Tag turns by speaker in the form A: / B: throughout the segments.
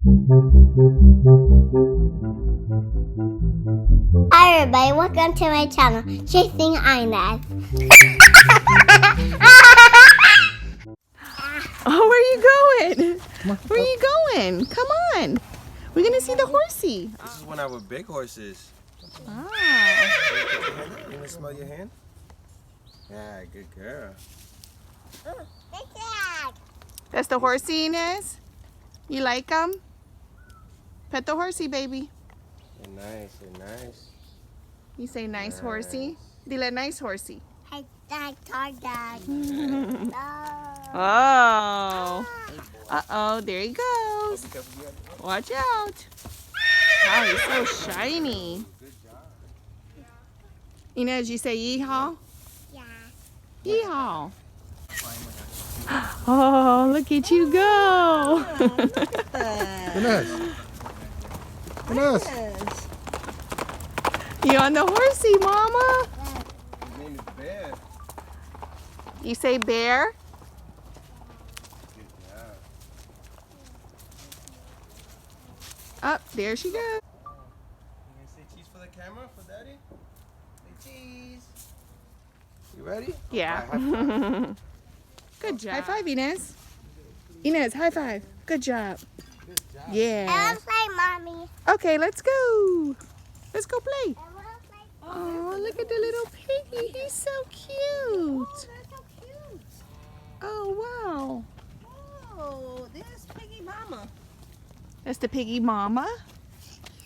A: Hi everybody, welcome to my channel, Chasing Inez.
B: Oh, where are you going? Where are you going? Come on. We're going to see the horsey.
C: This is one of our big horses.
B: Ah.
C: You want to smell your hand? Yeah, good girl.
B: That's the horsey, Inez? You like him? Pet the horsey, baby.
C: You're nice, you're nice.
B: You say nice horsey? Dile nice horsey.
A: Hey, Dad.
B: Oh. Uh-oh, there he goes. Watch out. Oh, he's so shiny. Inez, you say yeehaw?
A: Yeah.
B: Yeehaw. Oh, look at you go.
C: Inez. Inez.
B: You on the horsey, Mama?
C: His name is Bear.
B: You say bear?
C: Good job.
B: Up, there she goes.
C: You gonna say cheese for the camera, for Daddy? Say cheese. You ready?
B: Yeah.
C: All right, high five.
B: Good job. High five, Inez. Inez, high five. Good job.
C: Good job.
A: I
B: Yeah.
A: want to play, Mommy.
B: Okay, let's go. Let's go play.
A: I want to play.
B: Oh, look at the little piggy. He's so cute.
D: That's so cute.
B: Oh, wow.
D: Oh, there's Piggy Mama.
B: That's the piggy mama.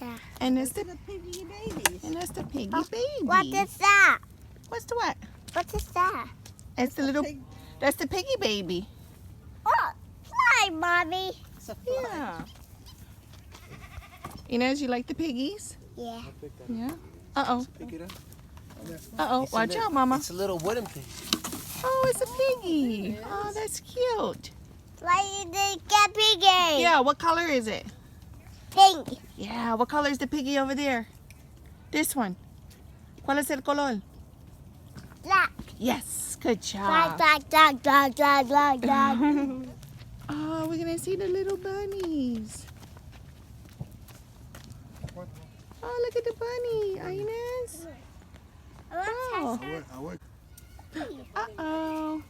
A: Yeah.
B: And that's
D: The
B: the
D: Piggy babies.
B: piggy baby.
A: What is that?
B: What's the what?
A: What is that?
B: It's the little,
D: Pig.
B: that's the piggy baby.
A: Oh, fly, Mommy.
D: It's a fly.
B: Yeah. Inez, you like the piggies?
A: Yeah.
B: Yeah. Uh-oh.
C: Pick it up.
B: Uh-oh. Watch out, Mama.
C: It's a little wooden pig.
B: Oh, it's a piggy. Oh, that's cute.
A: Why did they get piggy?
B: Yeah, what color is it?
A: Pink.
B: Yeah, what color is the piggy over there? This one. ¿Cuál es el color?
A: Black.
B: Yes, good
A: Dog,
B: job.
A: dog, dog, dog, dog, dog.
B: Oh, we're gonna see the little bunnies. Oh, look at the bunny, Inez. Oh. Uh-oh.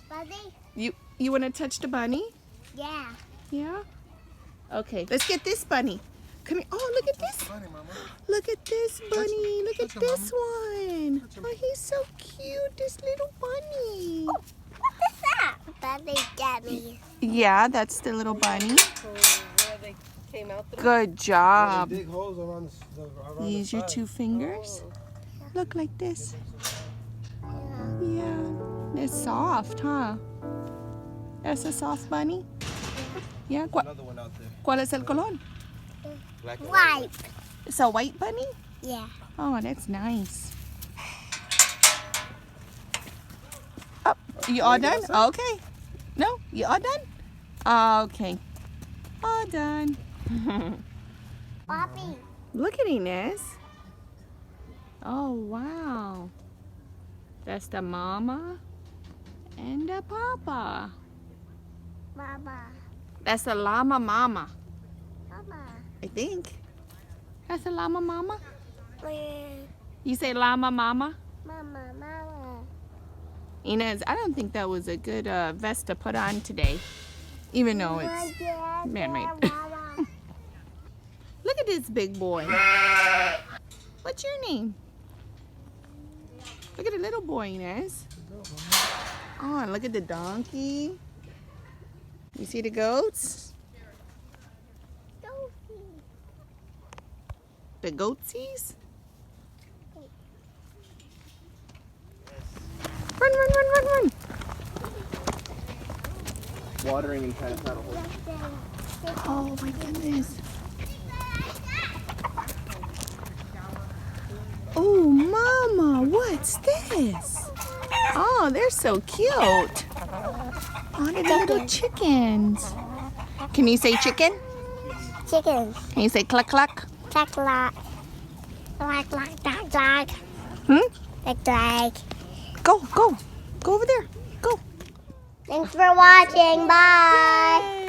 A: Buddy?
B: You wanna touch the bunny?
A: Yeah.
B: Yeah? Okay, let's get this bunny. Come here. Oh, look at this. Look at this bunny. Look at this one. Oh, he's so cute, this little bunny.
A: What is that? Buddy, get me.
B: Yeah, that's the little bunny.
D: Where they came out through.
B: Good job.
C: Big holes around the
B: Use your two fingers. Look like this. Yeah, it's soft, huh? That's a soft bunny. Yeah.
C: Another one out there.
B: ¿Cuál es el color?
C: Black and
A: White.
B: It's a white bunny.
A: Yeah.
B: Oh, that's nice. Oh, you all done? Okay. No, you all done? Okay. All done.
A: Bobby.
B: Look at Inez. Oh, wow. That's the mama and the papa.
A: Mama.
B: That's the llama mama,
A: Mama.
B: I think. That's the llama mama?
A: Mama.
B: You say llama mama?
A: Mama.
B: Inez, I don't think that was a good vest to put on today, even though it's man-made. Look at this big boy. What's your name? Look at the little boy, Inez. Oh, and look at the donkey. You see the goats? The goatsies? Run, run, run, run, run.
C: watering and trying to paddle hold.
B: Oh my goodness. Oh, Mama, what's this? Oh, they're so cute. Oh, they're the little chickens. Can you say chicken?
A: Chicken.
B: Can you say cluck cluck?
A: Chocolate. Like.
B: Hmm?
A: Like.
B: Go, go. Go over there. Go.
A: Thanks for watching. Bye.
B: Yay.